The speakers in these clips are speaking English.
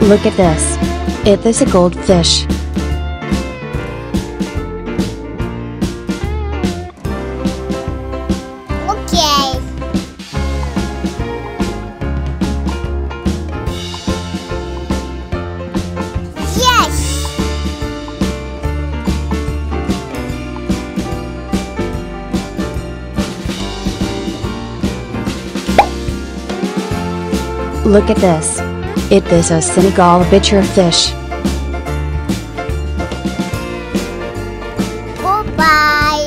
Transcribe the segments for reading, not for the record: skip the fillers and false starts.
Look at this. It is a goldfish. Okay. Yes. Look at this. It is a Senegal bichir fish. Goodbye.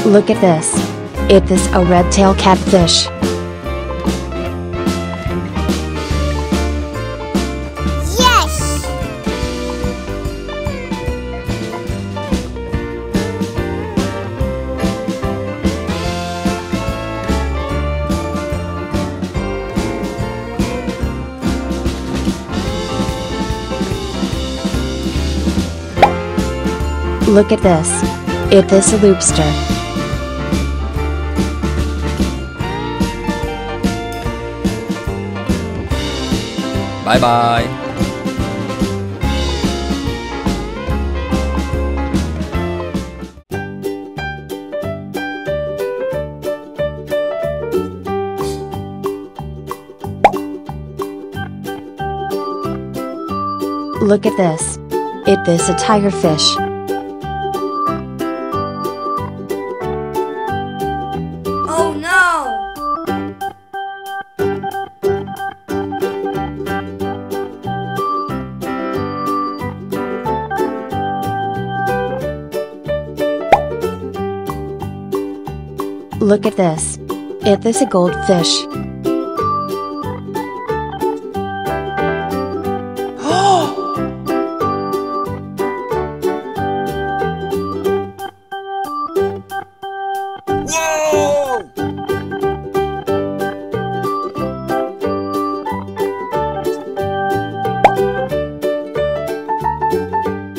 Look at this. It is a red-tailed catfish. Yes. Look at this. It is a lobster. Bye bye. Look at this. It is a tiger fish. Oh no! Look at this. It is a goldfish. Whoa!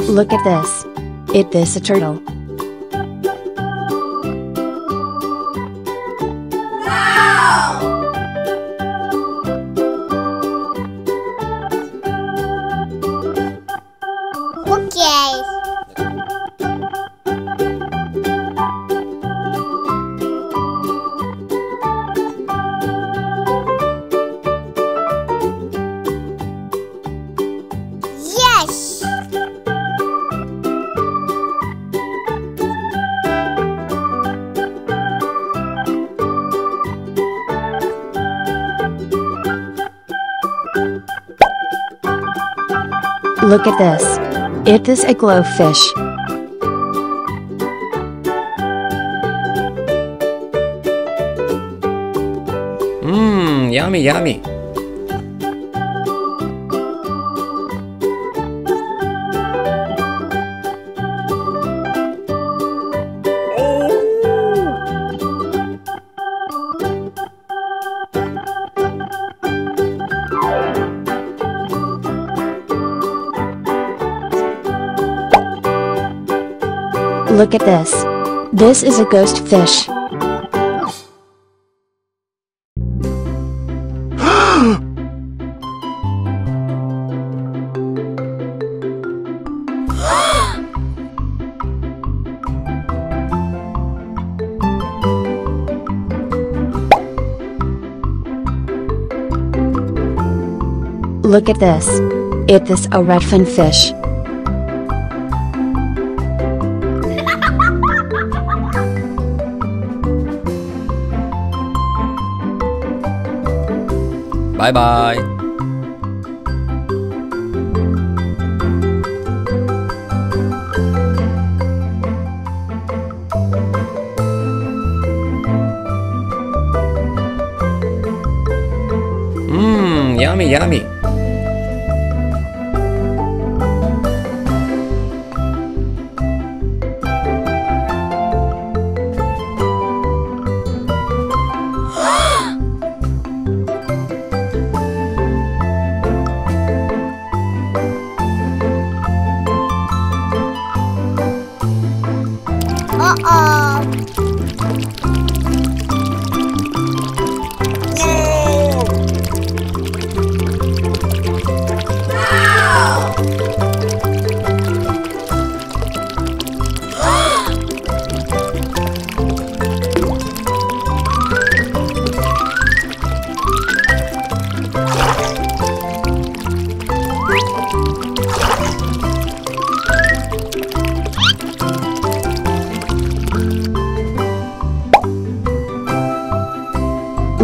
Look at this. It is a turtle. Okay. Yes. Look at this. It is a glowfish. Mmm, yummy, yummy. Look at this. This is a ghost fish. Look at this. It is a redfin fish. Bye bye. Mmm, yummy, yummy.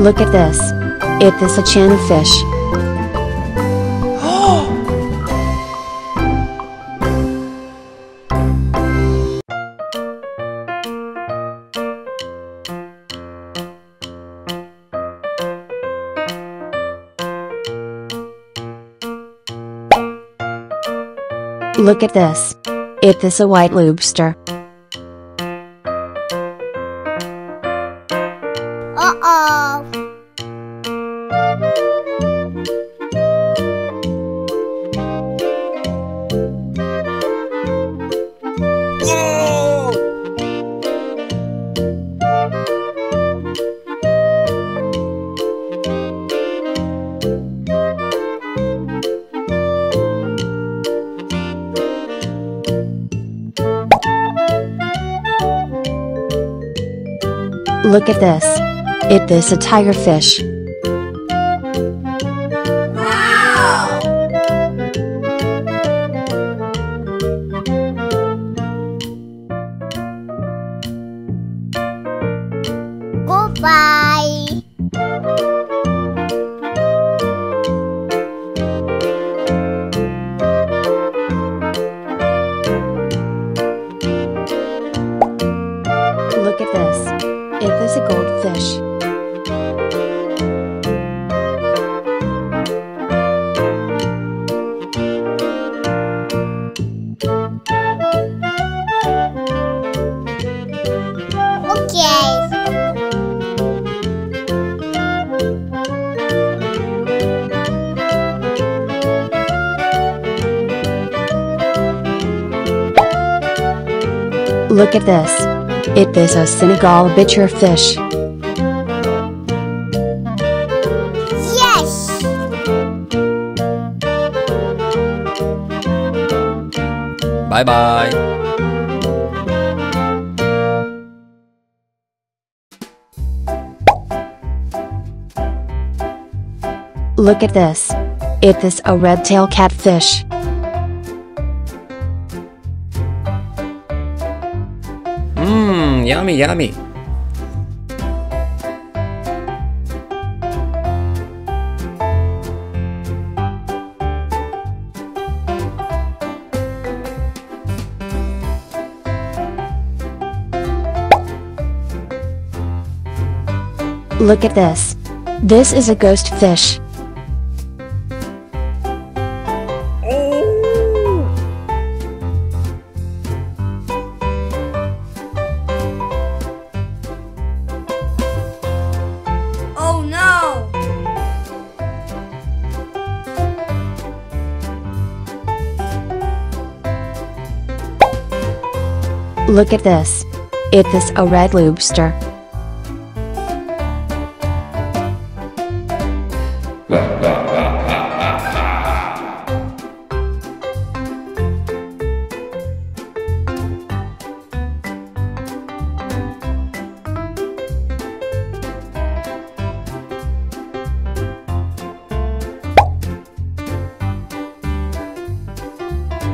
Look at this. It is a channel fish. Look at this. It is a white lobster. Uh-oh. Look at this. It is a tiger fish. Wow! Goodbye. Look at this. It is a goldfish. Okay. Look at this. It is a Senegal bichir fish. Yes. Bye bye. Look at this. It is a red-tail catfish. Yummy, yummy. Look at this. This is a ghost fish. Oh no! Look at this. It is a red lobster.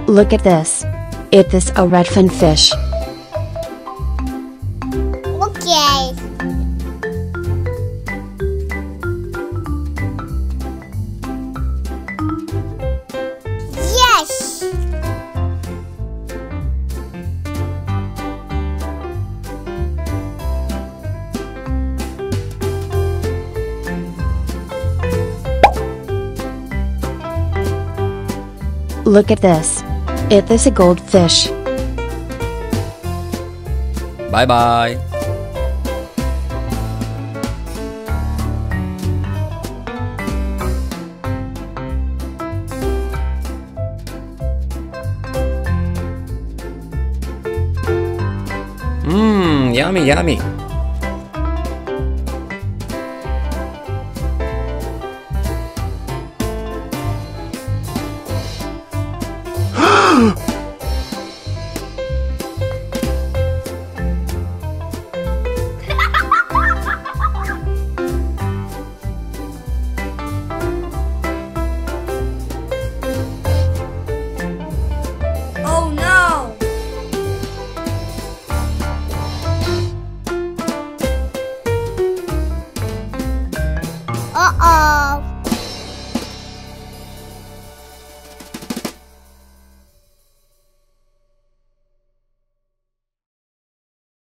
Look at this. It is a redfin fish. Okay. Yes. Look at this. It is a goldfish. Bye bye. Yummy, yummy. Oh no! Uh-oh.